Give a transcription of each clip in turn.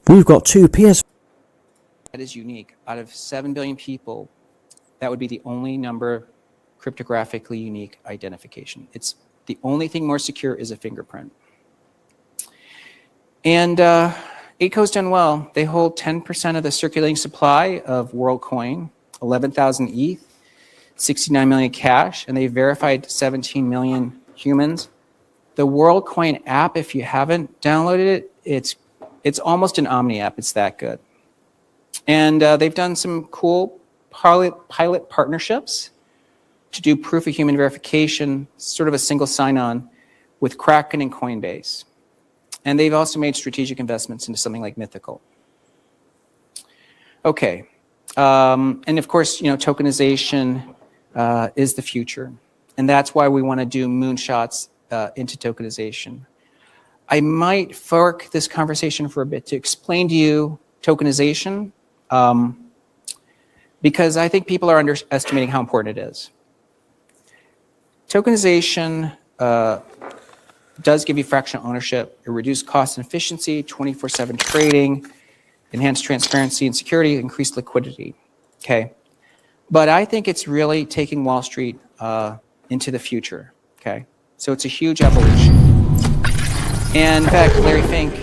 We've got two PS. That is unique. Out of 7 billion people, that would be the only number cryptographically unique identification. It's the only thing more secure is a fingerprint. And ACO's done well. They hold 10% of the circulating supply of WorldCoin, 11,000 ETH, 69 million cash, and they verified 17 million humans. The WorldCoin app, if you haven't downloaded it, it's almost an Omni app. It's that good. And they've done some cool pilot partnerships to do proof of human verification, sort of a single sign-on with Kraken and Coinbase. And they've also made strategic investments into something like Mythical. Okay. And of course, tokenization is the future. And that's why we want to do moonshots into tokenization. I might fork this conversation for a bit to explain to you tokenization, because I think people are underestimating how important it is. Tokenization does give you fractional ownership. It reduces cost and efficiency, 24/7 trading, enhanced transparency and security, increased liquidity. Okay, but I think it's really taking Wall Street into the future. Okay, so it's a huge evolution. And in fact, Larry Fink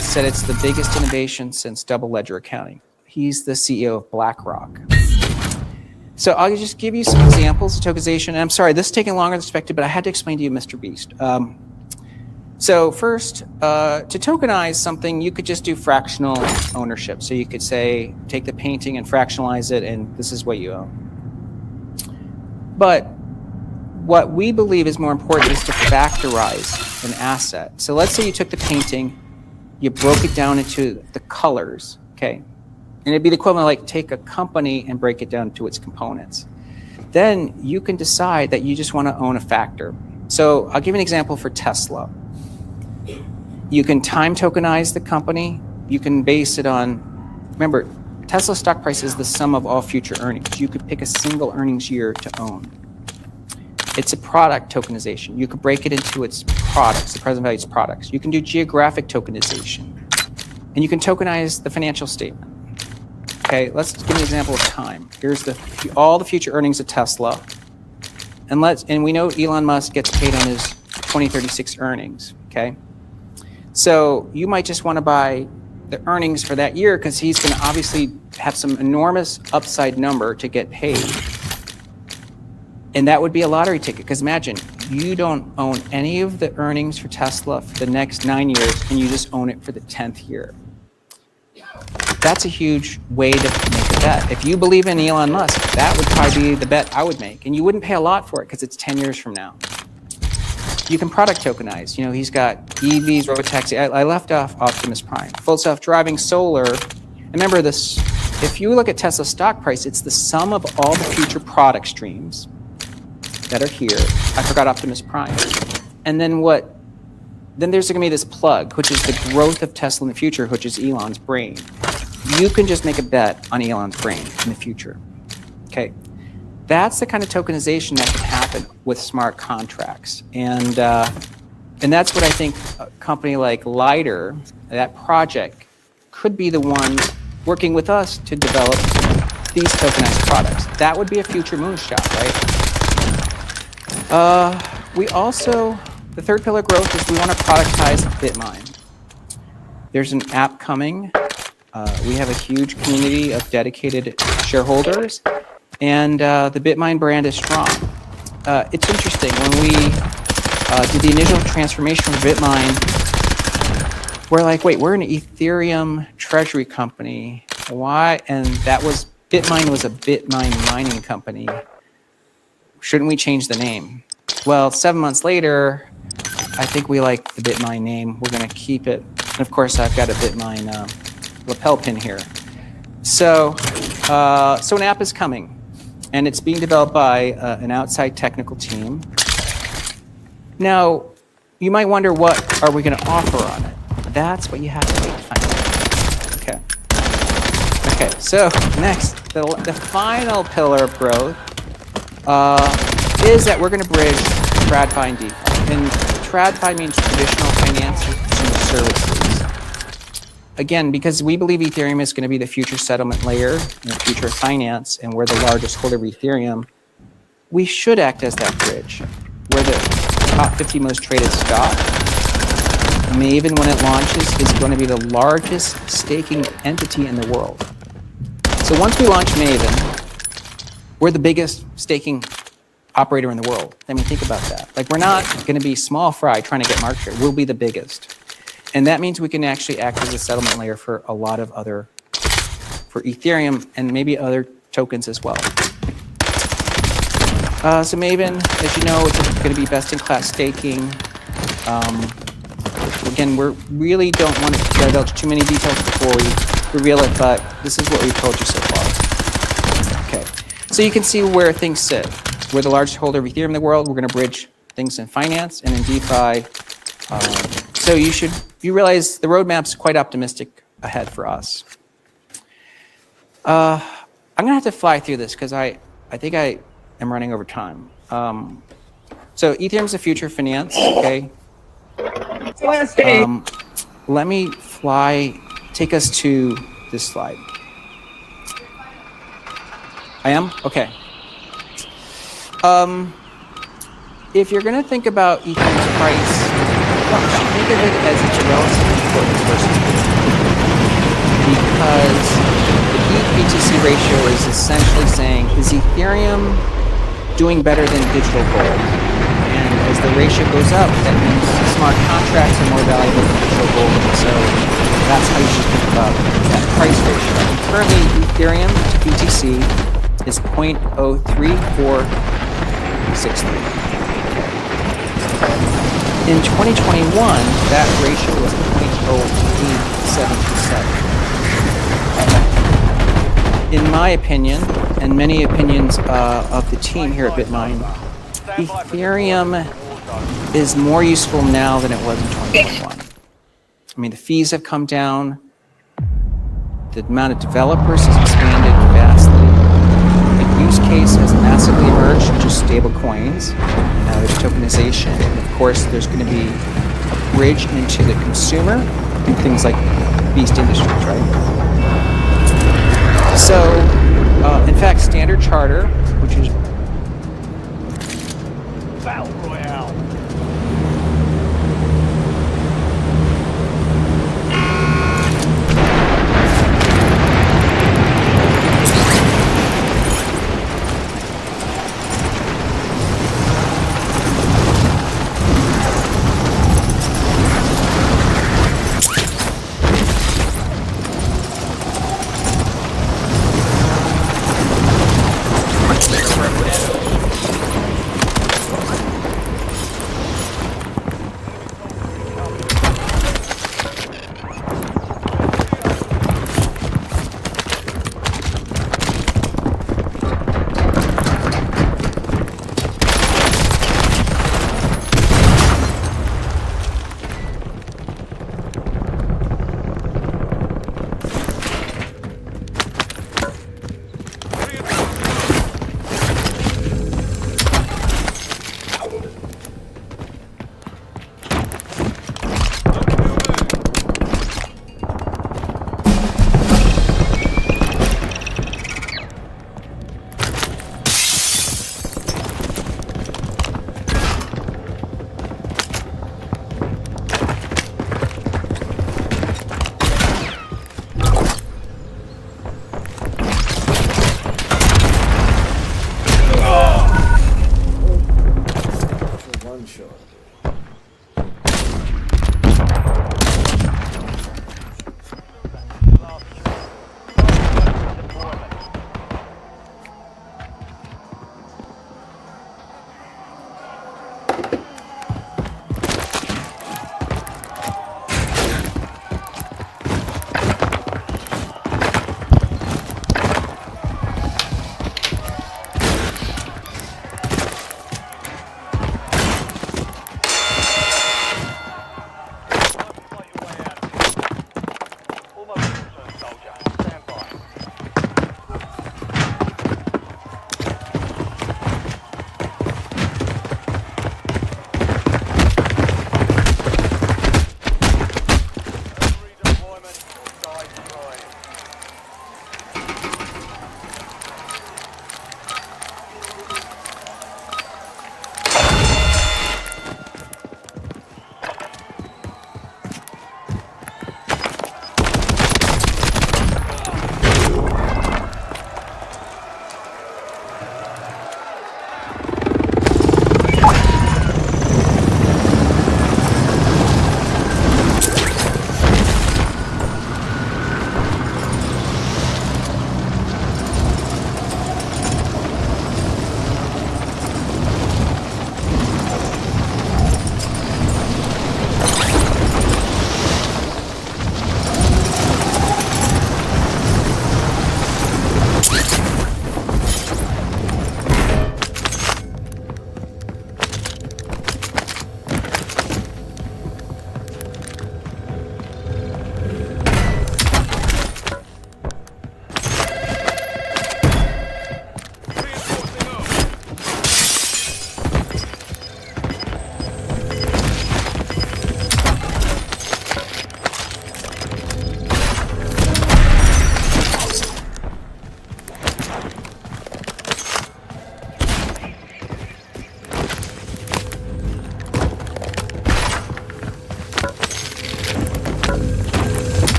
said it's the biggest innovation since double ledger accounting. He's the CEO of BlackRock. So I'll just give you some examples of tokenization. And I'm sorry, this is taking longer than expected, but I had to explain to you, Mr. Beast. So first, to tokenize something, you could just do fractional ownership. So you could say, take the painting and fractionalize it, and this is what you own. But what we believe is more important is to factorize an asset. So let's say you took the painting, you broke it down into the colors, okay? And it'd be the equivalent of like take a company and break it down to its components. Then you can decide that you just want to own a factor. So I'll give you an example for Tesla. You can time tokenize the company. You can base it on, remember, Tesla stock price is the sum of all future earnings. You could pick a single earnings year to own. It's a product tokenization. You could break it into its products, the present value of its products. You can do geographic tokenization. And you can tokenize the financial statement. Okay, let's give an example of time. Here's all the future earnings of Tesla. And we know Elon Musk gets paid on his 2036 earnings, okay? So you might just want to buy the earnings for that year because he's going to obviously have some enormous upside number to get paid. And that would be a lottery ticket, because imagine, you don't own any of the earnings for Tesla for the next 9 years, and you just own it for the 10th year. That's a huge way to make a bet. If you believe in Elon Musk, that would probably be the bet I would make. And you wouldn't pay a lot for it because it's 10 years from now. You can product tokenize. He's got EVs, robotaxi. I left off Optimus Prime. Full self-driving, solar. Remember this, if you look at Tesla's stock price, it's the sum of all the future product streams that are here. I forgot Optimus Prime. And then then there's going to be this plug, which is the growth of Tesla in the future, which is Elon's brain. You can just make a bet on Elon's brain in the future. Okay, that's the kind of tokenization that can happen with smart contracts, and that's what I think a company like Lighter, that project, could be the one working with us to develop these tokenized products. That would be a future moonshot, right? We also, the third pillar of growth is we want to productize BitMine. There's an app coming. We have a huge community of dedicated shareholders, and the BitMine brand is strong. It's interesting, when we did the initial transformation of BitMine, we're like, wait, we're an Ethereum treasury company. Why? And BitMine was a Bitmine mining company. Shouldn't we change the name? Well, 7 months later, I think we like the BitMine name. We're going to keep it. And of course, I've got a BitMine lapel pin here. So an app is coming, and it's being developed by an outside technical team. Now, you might wonder, what are we going to offer on it? That's what you have to wait to find out. Okay, so next, the final pillar of growth is that we're going to bridge TradFi and DeFi. And TradFi means traditional financial services. again, because we believe Ethereum is going to be the future settlement layer and the future of finance, and we're the largest holder of Ethereum, we should act as that bridge. We're the top 50 most traded stock. Maven, when it launches, is going to be the largest staking entity in the world. So once we launch Maven, we're the biggest staking operator in the world. I mean, think about that. Like, we're not going to be small fry trying to get market share. We'll be the biggest. And that means we can actually act as a settlement layer for a lot of other, for Ethereum and maybe other tokens as well. So Maven, as you know, it's going to be best-in-class staking. Again, we really don't want to divulge too many details before we reveal it, but this is what we've told you so far. Okay, so you can see where things sit. We're the largest holder of Ethereum in the world. We're going to bridge things in finance and in DeFi. So you realize the roadmap's quite optimistic ahead for us. I'm going to have to fly through this because I think I am running over time. So Ethereum's the future of finance, okay? Let me take us to this slide. I am? Okay. If you're going to think about Ethereum's price, think of it as its relative importance versus Bitcoin. Because the ETH-BTC ratio is essentially saying, is Ethereum doing better than digital gold? And as the ratio goes up, that means smart contracts are more valuable than digital gold. So that's how you should think about that price ratio. Currently, Ethereum to BTC is 0.03463. In 2021, that ratio was 0.0877. In my opinion, and many opinions of the team here at Bitmine, Ethereum is more useful now than it was in 2021. I mean, the fees have come down. The amount of developers has expanded vastly. The use case has massively emerged, which is stable coins. Now there's tokenization. And of course, there's going to be a bridge into the consumer and things like beast industries, right? So, in fact, Standard Charter, which is Battle Royale.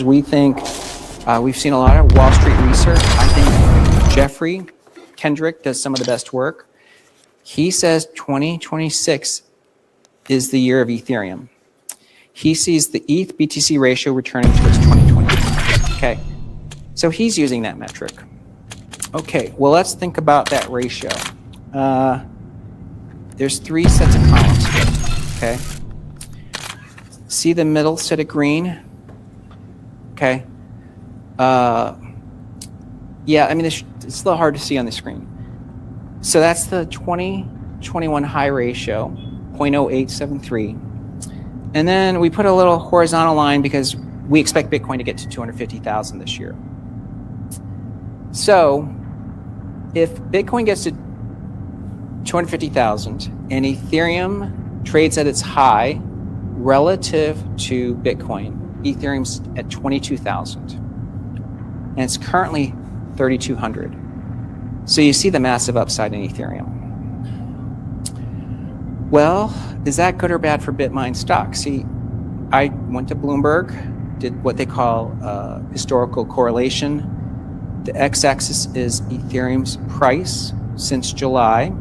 We think, we've seen a lot of Wall Street research. I think Jeffrey Kendrick does some of the best work. He says 2026 is the year of Ethereum. He sees the ETH BTC ratio returning towards 2020. Okay, so he's using that metric. Okay, well, let's think about that ratio. There's 3 sets of columns here, okay? See the middle set of green? Okay. Yeah, I mean, it's a little hard to see on the screen. So that's the 2021 high ratio, 0.0873. And then we put a little horizontal line because we expect Bitcoin to get to 250,000 this year. So if Bitcoin gets to 250,000 and Ethereum trades at its high relative to Bitcoin, Ethereum's at 22,000 and it's currently 3,200. So you see the massive upside in Ethereum. Well, is that good or bad for BitMine stock? See, I went to Bloomberg, did what they call historical correlation. The x-axis is Ethereum's price since July.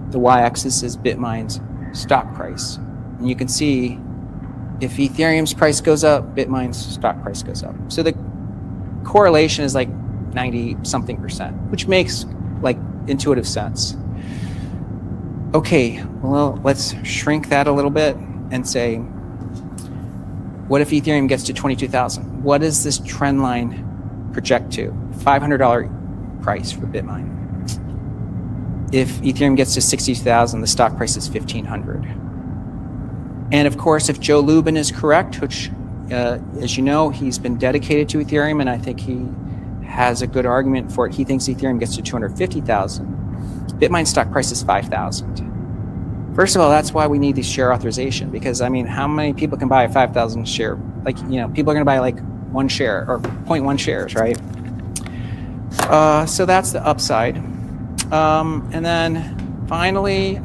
The y-axis is BitMine's stock price. And you can see if Ethereum's price goes up, BitMine's stock price goes up. So the correlation is like 90-something%, which makes like intuitive sense. Okay, well, let's shrink that a little bit and say, what if Ethereum gets to 22,000? What does this trend line project to? $500 price for BitMine. If Ethereum gets to 60,000, the stock price is 1,500. And of course, if Joe Lubin is correct, which, as you know, he's been dedicated to Ethereum, and I think he has a good argument for it. He thinks Ethereum gets to 250,000. BitMine stock price is 5,000. First of all, that's why we need the share authorization, because I mean, how many people can buy a 5,000 share? Like, you know, people are going to buy like 1 share or 0.1 shares, right? So that's the upside. And then finally,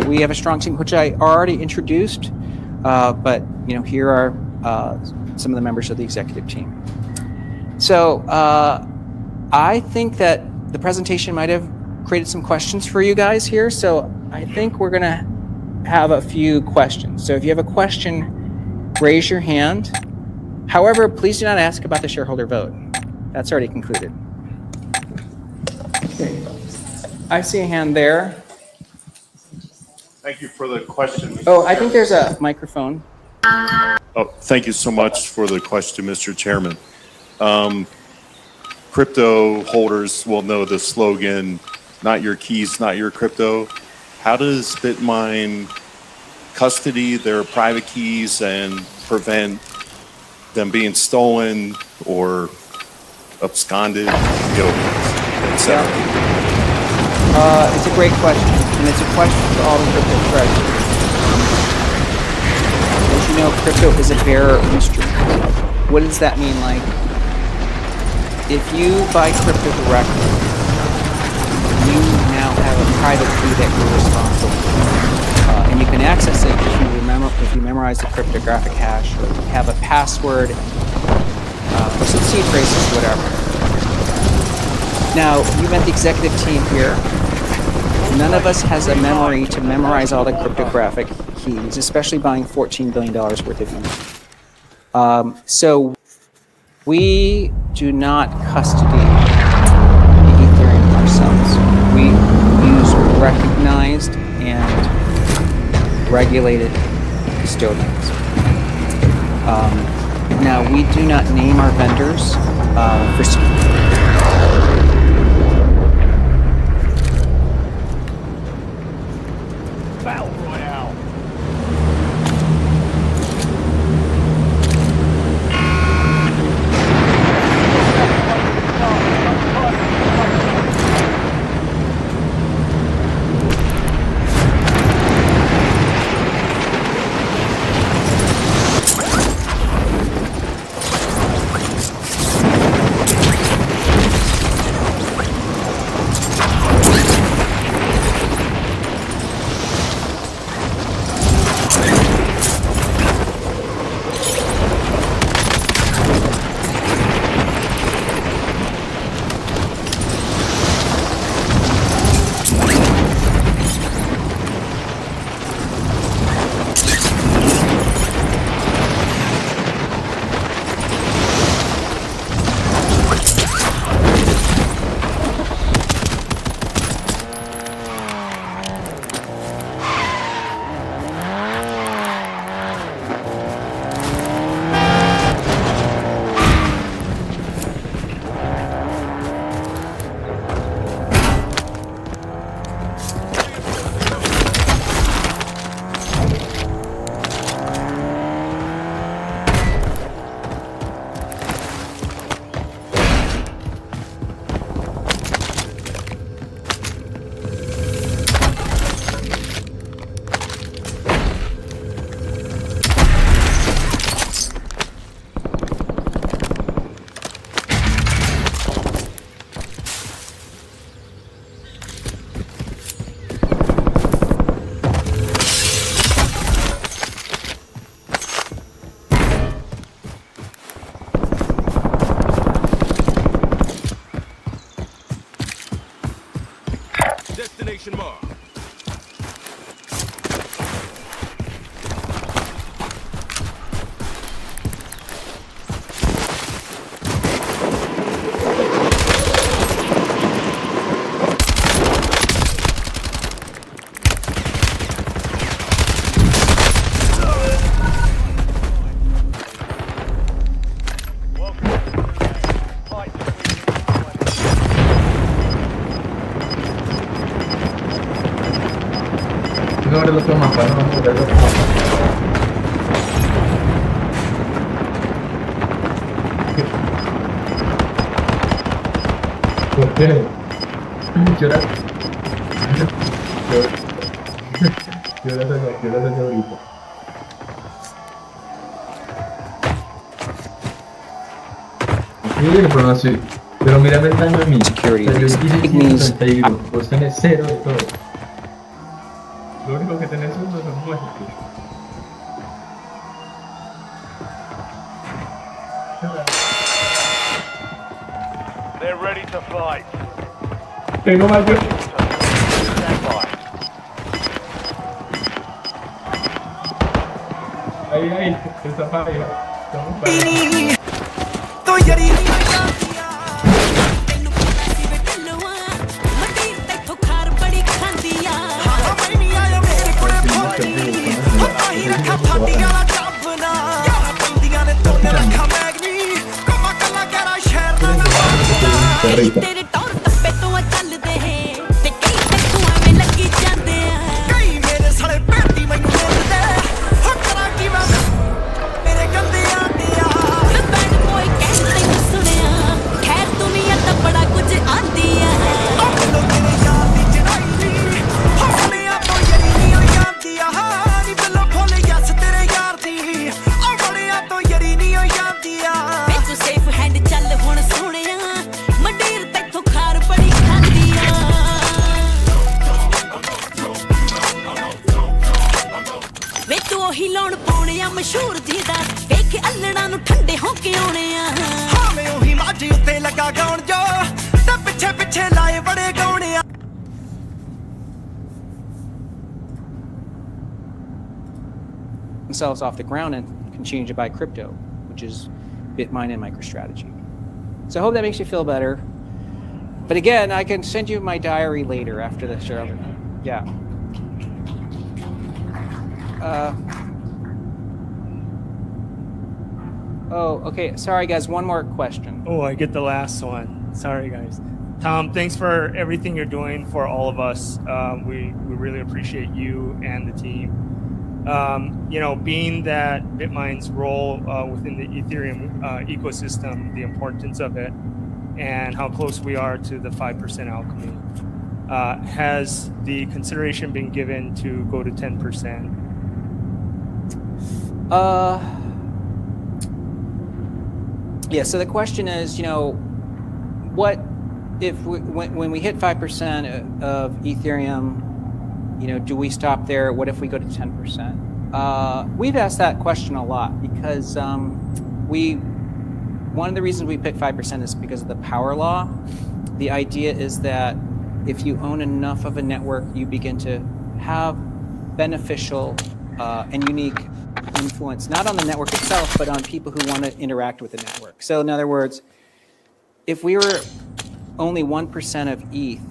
we have a strong team, which I already introduced, but you know, here are some of the members of the executive team. So I think that the presentation might have created some questions for you guys here. So I think we're gonna have a few questions. So if you have a question, raise your hand. However, please do not ask about the shareholder vote. That's already concluded. Okay. I see a hand there. Thank you for the question. Oh, I think there's a microphone. Oh, thank you so much for the question, Mr. Chairman. Crypto holders will know the slogan, not your keys, not your crypto. How does Bitmine custody their private keys and prevent them being stolen or absconded, et cetera? It's a great question, and it's a question for all the crypto treasuries. As you know, crypto is a bearer instrument. What does that mean? Like, if you buy crypto directly, you now have a private key that you're responsible for. And you can access it if you memorize the cryptographic hash, or you have a password, or some seed phrases, whatever. Now, you met the executive team here. None of us has a memory to memorize all the cryptographic keys, especially buying $14 billion worth of them. So we do not custody the Ethereum ourselves. We use recognized and regulated custodians. Now, we do not name our vendors for security. Destination marked. No le otro mapa, no, no, el otro mapa. ¿Por qué? Llorar. Llorar ahorita. Sí, pero no sé. Pero mírame el daño a mí. Security. O sea, yo hice It means 131. Vos tenés 0 de todo. Lo único que tenés son muertes. They're ready to fight. Tengo más yo. Stand by. ahí, esa falla. Estamos para. तो यरी ਤੈਨੂੰ ਪਤਾ ਸੀ ਵੇ ਢੱਲਵਾ ਮੱਟੀ ਤੈਥੋਂ ਖਾਰ ਬੜੀ ਖਾਂਦੀ ਆ ਹਾਂ ਮੈਂ ਨਹੀਂ ਆਇਆ ਮੇਰੇ ਕੋਲੇ ਫੋਟੀ ਪਾਈ ਰੱਖਾ ਫਾਟੀ ਵਾਲਾ ਚੱਬਨਾ ਯਾਰ ਬੰਦੀਆਂ ਨੇ ਤੋਨੇ ਰੱਖਾ ਮੈਗਨੀ ਕਮਾ ਕੱਲਾ ਕਰਾ ਸ਼ਹਿਰ ਨਾ ਤੇਰੇ ਟੌਰ ਟੱਪੇ ਤੋਂ ਚੱਲਦੇ ਤੇ ਕਈ ਤੈਨੂੰ ਐਵੇਂ ਲੱਗੀ ਜਾਂਦੇ ਆ ਕਈ ਮੇਰੇ ਸਾਲੇ ਭੈਂਦੀ ਮੈਨੂੰ ਮਿਲਦੇ ਹੋ ਕਰਾਂ ਕੀ ਮੈਂ ਮੇਰੇ ਗੰਦੇ ਆਂਦੇ ਆ ਬੈਡ ਬੋਏ ਕਹਿੰਦੇ ਤੈਨੂੰ ਸੁਣਿਆ ਖੈਰ ਦੁਨੀਆ ਤਾਂ ਬੜਾ ਕੁਝ ਆਂਦੀ ਆ ਉਹ ਤੇਰੇ ਯਾਰ ਦੀ ਚੜਾਈ ਹੌਸਲਿਆਂ ਤੋਂ ਯਰੀ ਨਹੀਂ ਆਂਦੀ ਆ ਨੀ ਬਿੱਲੋ ਖੋਲ ਯਸ ਤੇਰੇ ਯਾਰ ਦੀ ਉਹ ਬੜਿਆਂ ਤੋਂ ਯਰੀ ਨਹੀਂ ਆਂਦੀ ਆ ਵਿੱਚ ਸੇਫ ਹੈਂਡ ਚੱਲ ਹੁਣ ਸੋਹਣਿਆ ਮੰਡੀਰ ਤੈਥੋਂ ਖਾਰ ਬੜੀ ਖਾਂਦੀ ਆ ਵੇ ਤੂੰ ਉਹੀ ਲਾਉਣ ਪਾਉਣੇ ਆ ਮਸ਼ਹੂਰ ਜੀ ਦਾ ਵੇਖ ਅੱਲੜਾਂ ਨੂੰ ਠੰਡੇ ਹੋ ਕੇ ਆਉਣੇ ਆ ਹਾਵੇਂ ਉਹੀ ਮਾਝੀ ਉੱਤੇ ਲੱਗਾ ਗਾਉਣ ਜੋ ਤੇ ਪਿੱਛੇ ਪਿੱਛੇ ਲਾਏ ਬੜੇ ਗਾਉਣੇ ਆ themselves off the ground and continue to buy crypto, which is Bitmine and MicroStrategy. So I hope that makes you feel better. But again, I can send you my diary later after the show. Yeah. Oh, okay. Sorry, guys. One more question. Oh, I get the last one. Sorry, guys. Tom, thanks for everything you're doing for all of us. We really appreciate you and the team. Being that Bitmine's role within the Ethereum ecosystem, the importance of it, and how close we are to the 5% alchemy, has the consideration been given to go to 10%? Yeah, so the question is, what if when we hit 5% of Ethereum, do we stop there? What if we go to 10%? We've asked that question a lot because one of the reasons we picked 5% is because of the power law. The idea is that if you own enough of a network, you begin to have beneficial and unique influence, not on the network itself, but on people who want to interact with the network. So in other words, if we were only 1% of ETH,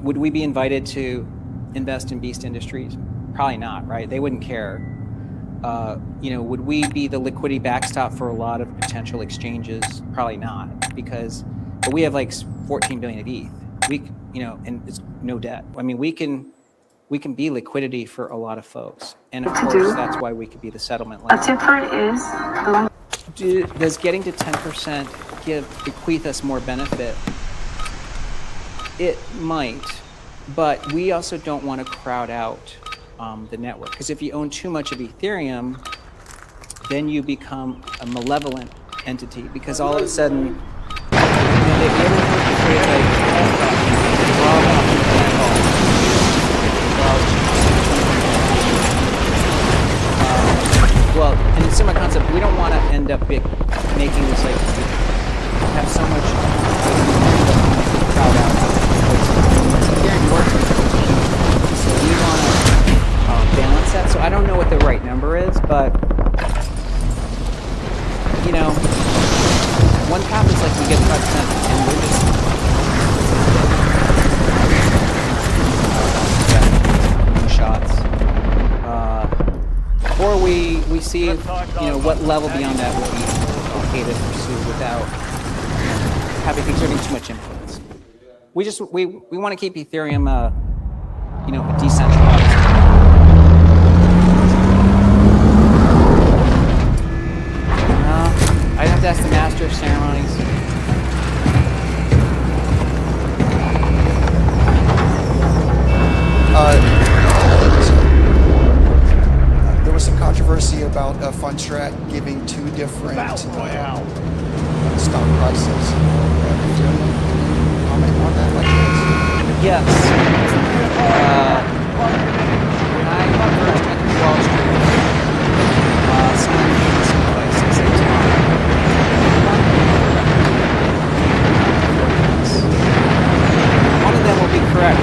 would we be invited to invest in Beast Industries? Probably not, right? They wouldn't care. Would we be the liquidity backstop for a lot of potential exchanges? Probably not, but we have like 14 billion of ETH. And it's no debt. I mean, we can be liquidity for a lot of folks. And of course, that's why we could be the settlement layer. A tip is Does getting to 10% bequeath us more benefit? It might, but we also don't want to crowd out the network. Because if you own too much of Ethereum, then you become a malevolent entity. Because all of a sudden, they create well, in a similar concept, we don't want to end up making this have so much crowd out. So we want to balance that. So I don't know what the right number is, but one path is we get 5% and we're just shots. Or we see what level beyond that would be okay to pursue without exerting too much influence. We want to keep Ethereum a decentralized. I'd have to ask the Master of Ceremonies. There was some controversy about Fundstrat giving two different stock prices. Could you comment on that by chance? Yes. When I first went to Wall Street, someone gave me some advice. They said, one of them will be correct.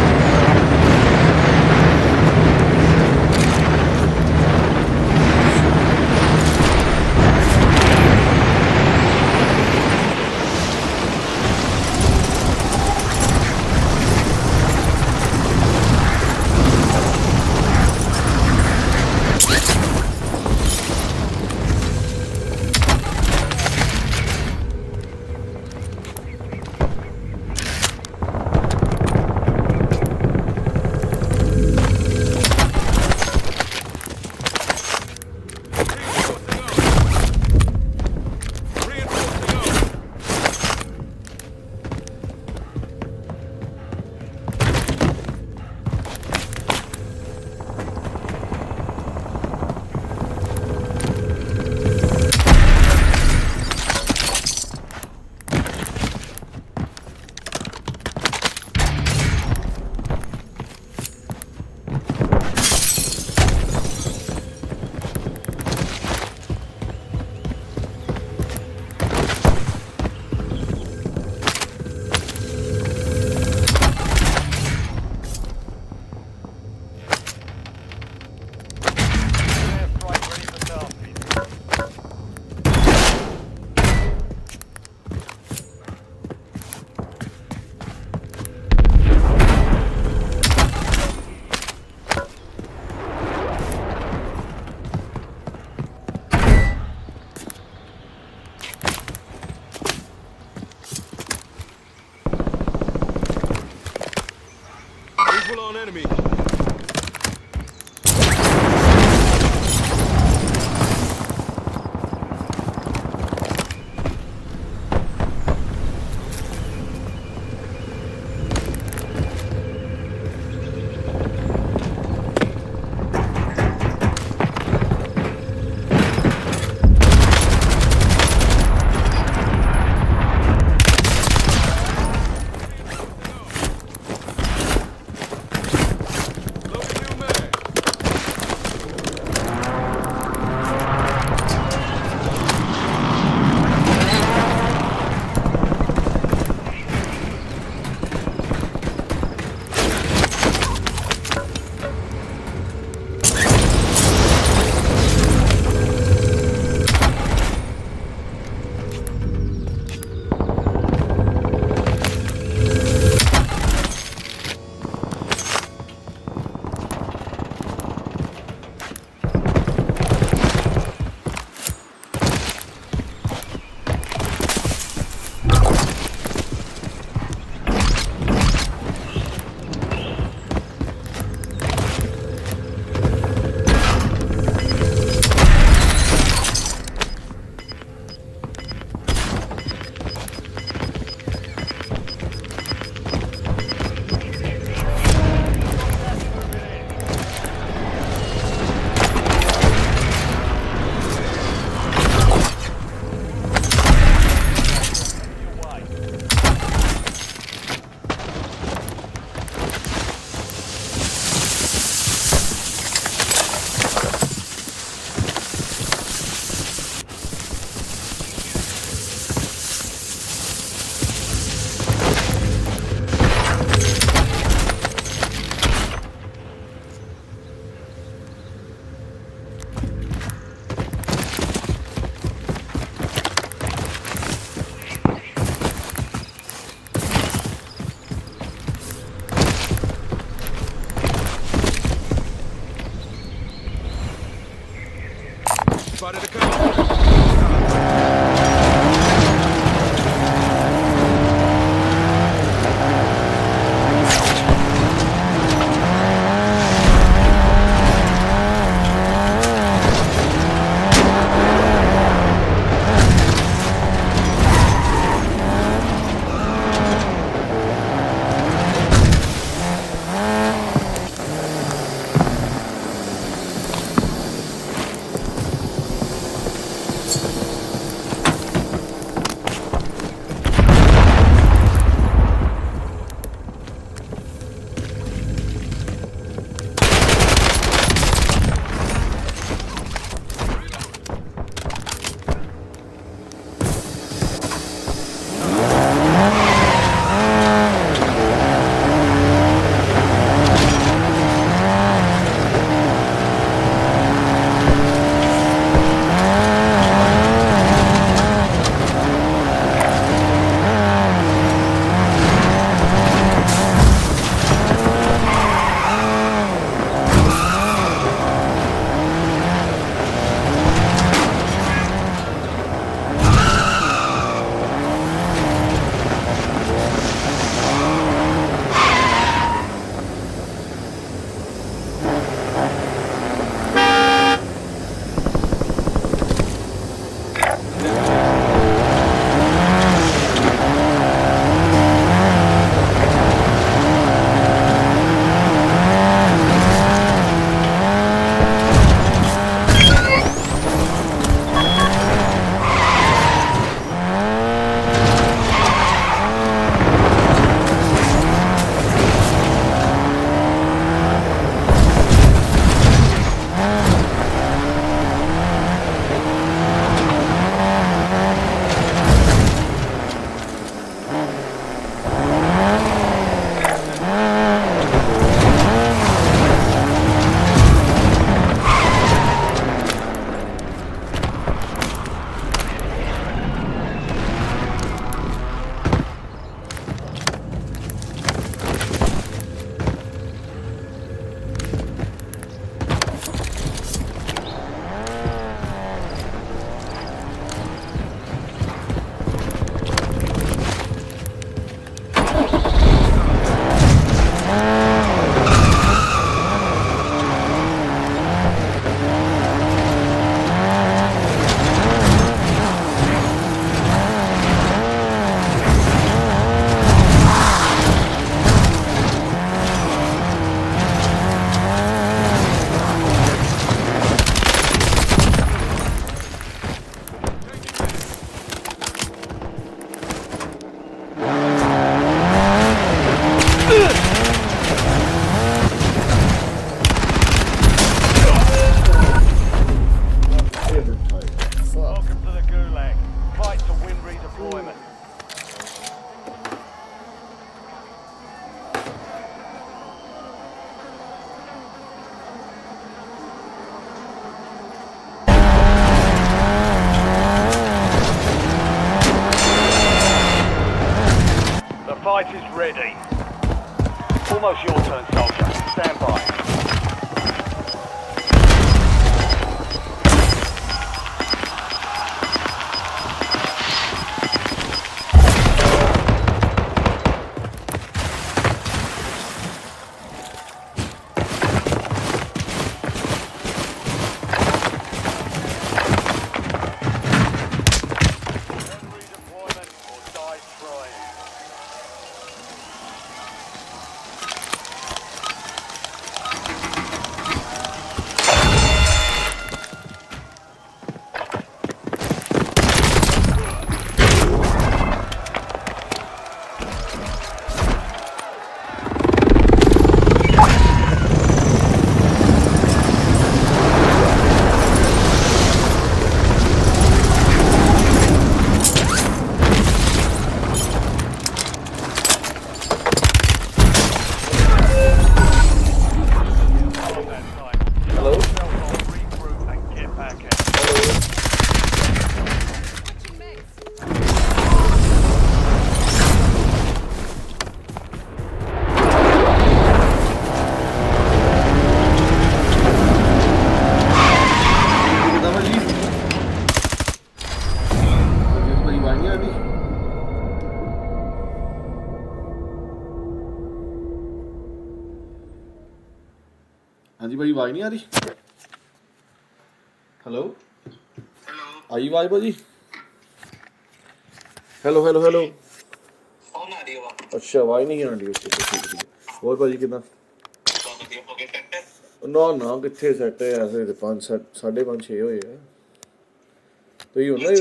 enemy. Spotted a couple. ready. Almost your turn, soldier. Stand by. Redeployment or die trying. Hello? Regroup and get back in. ਕਿੱਦਾਂ ਭਾਜੀ ਭਾਜੀ ਆਵਾਜ਼ ਨਹੀਂ ਆਉਂਦੀ ਹਾਂਜੀ ਭਾਈ ਆਵਾਜ਼ ਨਹੀਂ ਆ ਰਹੀ ਹੈਲੋ ਆਈ ਆਵਾਜ਼ ਭਾਜੀ ਹੈਲੋ ਹੈਲੋ ਹੈਲੋ ਅੱਛਾ ਆਵਾਜ਼ ਨਹੀਂ ਆਉਂਦੀ ਠੀਕ ਹੋਰ ਭਾਜੀ ਕਿੱਦਾਂ ਨਾ ਨਾ ਕਿੱਥੇ ਸੈੱਟ ਹੈ ਐਸੇ 5 5:30 6 ਹੋਏ ਆ ਤੁਸੀਂ ਹੁੰਦਾ ਹੀ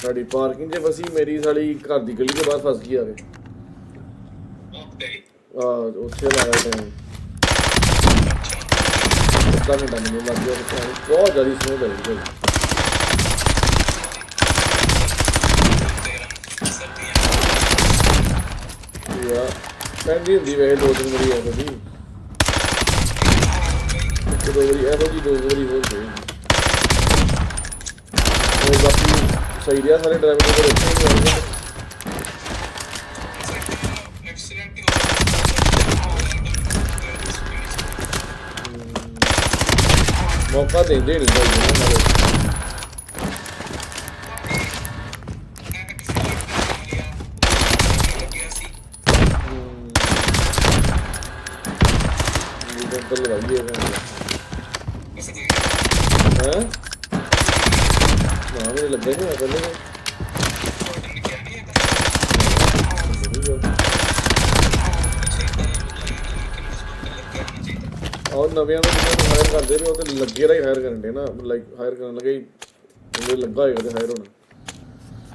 ਸਾਡੀ ਪਾਰਕਿੰਗ 'ਚ ਫਸੀ ਮੇਰੀ ਸਾਲੀ ਘਰ ਦੀ ਗਲੀ ਦੇ ਬਾਹਰ ਫਸ ਗਈ ਆਵੇ ਉੱਥੇ ਲਾਇਆ ਟਾਈਮ ਅੱਧਾ ਘੰਟਾ ਮੈਨੂੰ ਲੱਗ ਗਿਆ ਬਹੁਤ ਜ਼ਿਆਦਾ ਸਮੂਹ ਲੱਗੀ ਭਾਈ ਯਾਰ ਕਹਿੰਦੀ ਹੁੰਦੀ ਵੈਸੇ 2-3 ਵਾਰੀ ਐ ਕਦੀ ਇੱਕ ਦੋ ਵਾਰੀ ਇਹੋ ਜਿਹੀ 2 ਵਾਰੀ ਹੋਰ ਗਈ ਉਹ ਬਾਕੀ ਸਹੀ ਰਿਹਾ ਸਾਰੇ ਡਰਾਈਵਰ ਕੋਲ ਇੱਥੇ ਹੀ ਆਉਂਦੇ ਮੌਕਾ ਦਿੰਦੇ ਨਹੀਂ ਭਾਈ ਇਹਨਾਂ ਨਾਲੇ तो लगाइए हैं ना मेरे लगे नहीं पहले और नविया हायर करते भी तो लगे ही हायर करने ना लाइक हायर करने लगे मुझे लगा होगा तो हायर होना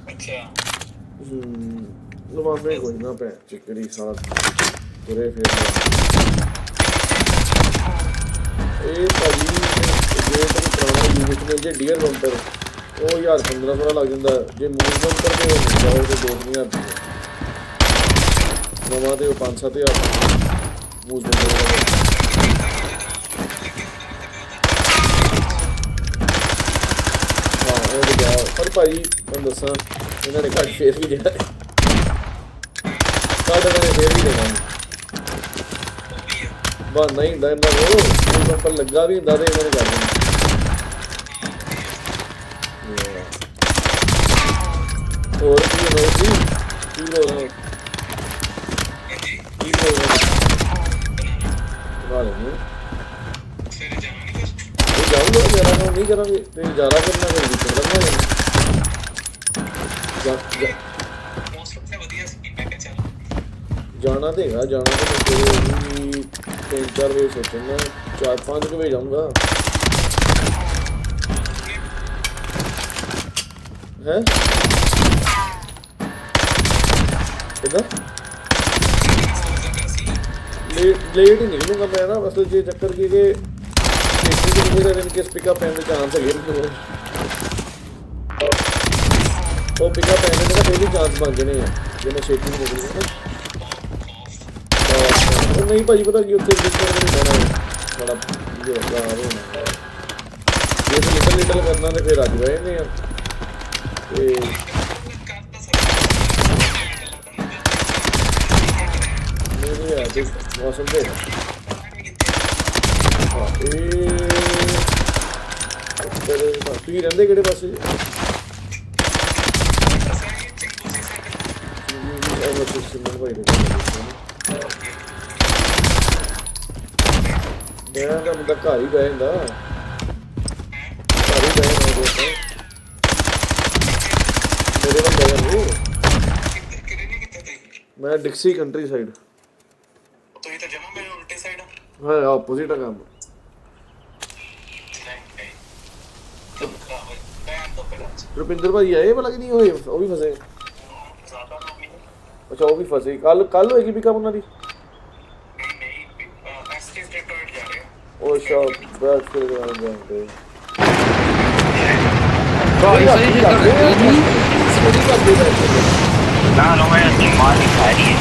अच्छा लवाने कोई ना भैन चिकरी सारा तुरे फिर ਇਹ ਭਾਜੀ ਜੇ ਤੁਹਾਨੂੰ ਪੁਰਾਣਾ ਯੂਨਿਟ ਮਿਲ ਜੇ ਡੀਅਰ ਬੰਪਰ ਉਹ 1500 ਲੱਗ ਜਾਂਦਾ ਜੇ ਮੂਵ ਬੰਪਰ ਤੇ ਜਾਓ ਤੇ 2000 ਨਵਾਂ ਤੇ ਉਹ 5-7 ਹਜ਼ਾਰ ਮੂਵ ਬੰਪਰ ਹਾਂ ਉਹ ਜਾ ਪਰ ਭਾਜੀ ਤੁਹਾਨੂੰ ਦੱਸਾਂ ਇਹਨਾਂ ਨੇ ਘੱਟ ਫੇਰ ਵੀ ਜਿਹੜਾ ਕਾਰਡ ਨੇ ਫੇਰ ਵੀ ਦੇਣਾ ਬਸ ਨਹੀਂ ਹੁੰਦਾ ਇਹਨਾਂ ਨੂੰ ਪਰ ਲੱਗਾ ਵੀ ਹੁੰਦਾ ਤੇ ਇਹਨਾਂ ਨੇ ਕਰ ਦੇਣਾ ਹੋਰ ਕੀ ਹੋ ਜੀ ਕੀ ਹੋ ਰਿਹਾ ਕੀ ਹੋ ਰਿਹਾ ਵਾਲੇ ਨੂੰ ਇਹ ਜਾਊਗਾ ਮੇਰਾ ਕੰਮ ਨਹੀਂ ਕਰਾਂਗੇ ਤੇ ਜ਼ਿਆਦਾ ਕਰਨਾ ਫਿਰ ਵੀ ਕਰਨਾ ਜਾਣਾ ਤੇ ਹੈਗਾ ਜਾਣਾ ਤੇ 3-4 ਵਜੇ ਸੋਚਣਾ 4-5 ਵਜੇ ਜਾਊਂਗਾ ਹੈ ਕਿੱਦਾਂ ਲੇਟ ਹੀ ਨਿਕਲੂੰਗਾ ਮੈਂ ਨਾ ਬਸ ਜੇ ਚੱਕਰ ਕੀ ਕਿ ਪਿਕਅਪ ਪੈਣ ਦੇ ਚਾਂਸ ਹੈਗੇ ਉਹ ਪਿਕਅਪ ਪੈਣ ਦੇ ਨਾ ਫਿਰ ਵੀ ਚਾਂਸ ਬਣ ਜਾਣੇ ਆ ਜੇ ਮੈਂ ਛੇਤੀ ਨਿਕਲੂੰਗਾ ਨਾ ਨਹੀਂ ਭਾਜੀ ਪਤਾ ਕੀ ਉੱਥੇ ਬੜਾ ਜਿਹੜਾ ਜੇ ਲਿਟਲ ਲਿਟਲ ਕਰਨਾ ਤੇ ਫਿਰ ਅੱਜ ਰਹੇ ਨੇ ਆ ਤੇ ਨਹੀਂ ਆ ਤੇ ਮੌਸਮ ਦੇ ਤੁਸੀਂ ਰਹਿੰਦੇ ਕਿਹੜੇ ਪਾਸੇ ਮੈਂ ਤਾਂ ਬੰਦਾ ਘਰ ਹੀ ਗਏ ਹੁੰਦਾ ਘਰ ਹੀ ਗਏ ਨਾ ਮੇਰੇ ਵੱਲ ਗਏ ਨਹੀਂ ਮੈਂ ਡਿਕਸੀ ਕੰਟਰੀ ਸਾਈਡ ਤੁਸੀਂ ਤਾਂ ਜਮਾ ਮੇਰੇ ਉਲਟੇ ਸਾਈਡ ਹਾਂ ਆਪੋਜ਼ਿਟ ਆ ਕੰਮ ਰੁਪਿੰਦਰ ਭਾਈ ਆਏ ਭਲਾ ਕਿ ਨਹੀਂ ਹੋਏ ਉਹ ਵੀ ਫਸੇ ਅੱਛਾ ਉਹ ਵੀ ਫਸੇ ਕੱਲ ਹੋਏਗੀ ਪਿਕਅਪ ਉਹਨਾਂ ਦੀ ਉਹ ਸ਼ਾਪ ਬੈਠ ਕੇ ਜਾਂਦੇ ਨਾ ਲੋ ਮੈਂ ਮਾਰ ਨਹੀਂ ਖਾ ਰਹੀ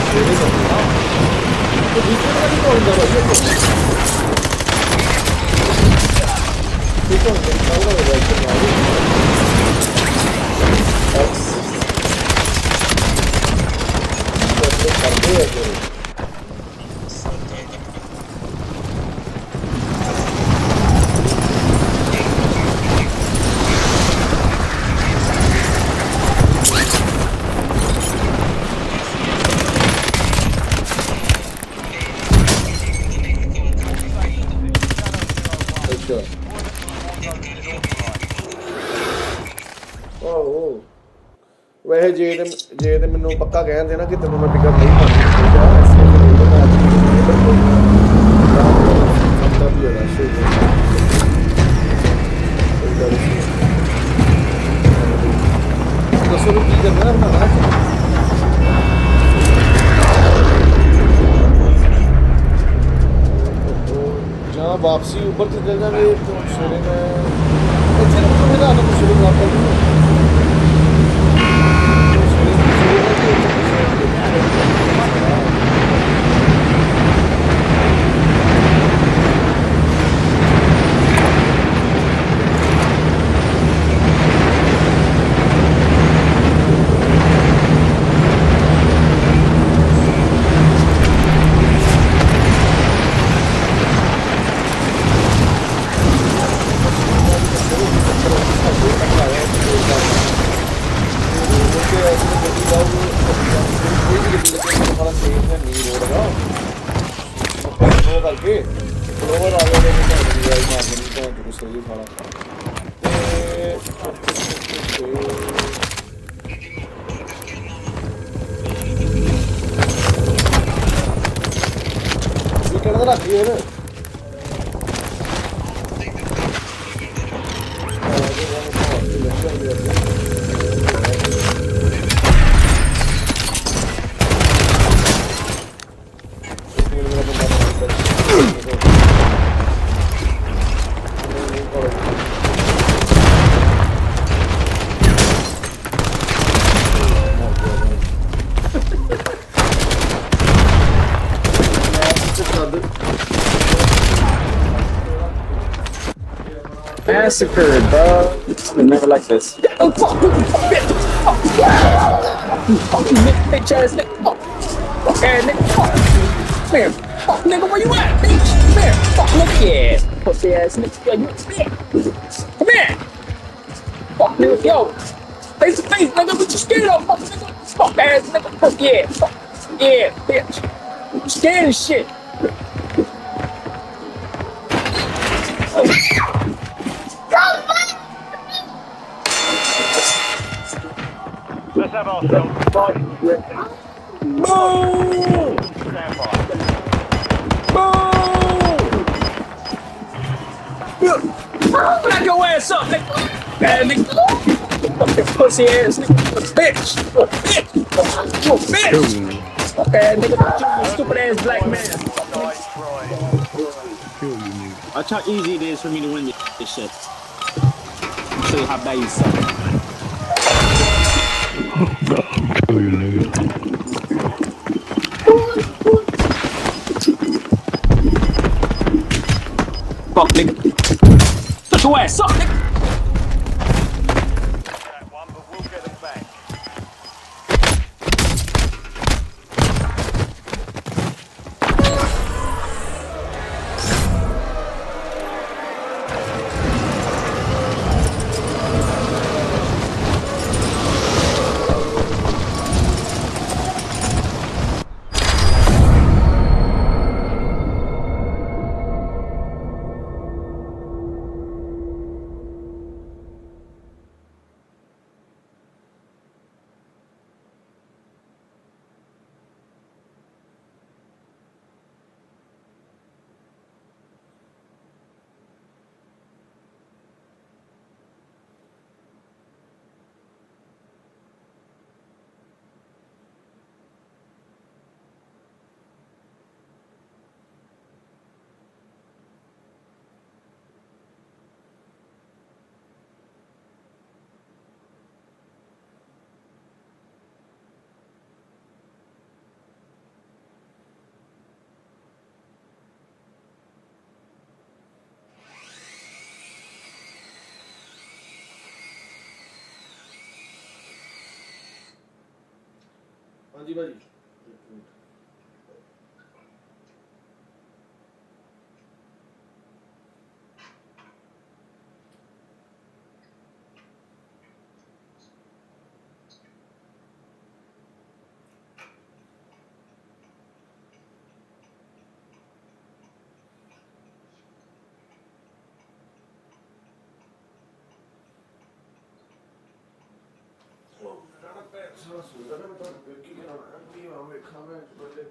ਵੈਸੇ ਜੇ ਤੇ ਮੈਨੂੰ ਪੱਕਾ ਕਹਿੰਦੇ ਨਾ ਕਿ ਤੈਨੂੰ ਮੈਂ ਪਿਕਅਪ ਨਹੀਂ ਦੱਸੋ ਕੀ ਕਰਨਾ ਆਪਣਾ ਜਾਂ ਵਾਪਸੀ ਉੱਪਰ ਤੇ ਚੱਲ ਜਾਵੇ ਸਵੇਰੇ ਮੈਂ ਇੱਥੇ ਨੂੰ ਮੇਰਾ ਆਪ ਸ਼ੁਰੂ ਕਰ ਕਰਕੇ ਫਲੋਵਰ ਆ ਗਏ ਨੇ ਮਾਰ ਦੇਣੀ ਤਾਂ ਸਹੀ ਖਾਣਾ ਇਹ ਕਿਹੜਾ ਰੱਖ ਗਏ ਨੇ Massacred, bro. Never like this. Oh, fuck you, bitch! Oh, fucking bitch ass nigga. Fuck ass nigga. Man, fuck nigga, where you at, bitch? Man, fuck nigga, yeah. Pussy ass nigga, yeah, you man. Come here. Fuck nigga, yo. Face to face, nigga, what you scared of, fuck nigga? Fuck ass nigga, fuck yeah. Fuck yeah, bitch. You scared as shit. Let's have ourselves a fight. Boom! Stand by. Boom! Knock your ass up, nigga! Bad nigga! Fucking pussy ass nigga! Bitch! Bitch! You bitch! Bad nigga! You stupid ass black man! Watch how easy it is for me to win this shit. I'll show you how bad you suck. Kill you, nigga. Fuck nigga! Shut your ass up, nigga. That one, but we'll get them back. हाँ जी भाई सारा सुनता ना मैं तो की कराना है भी हमें खावे पहले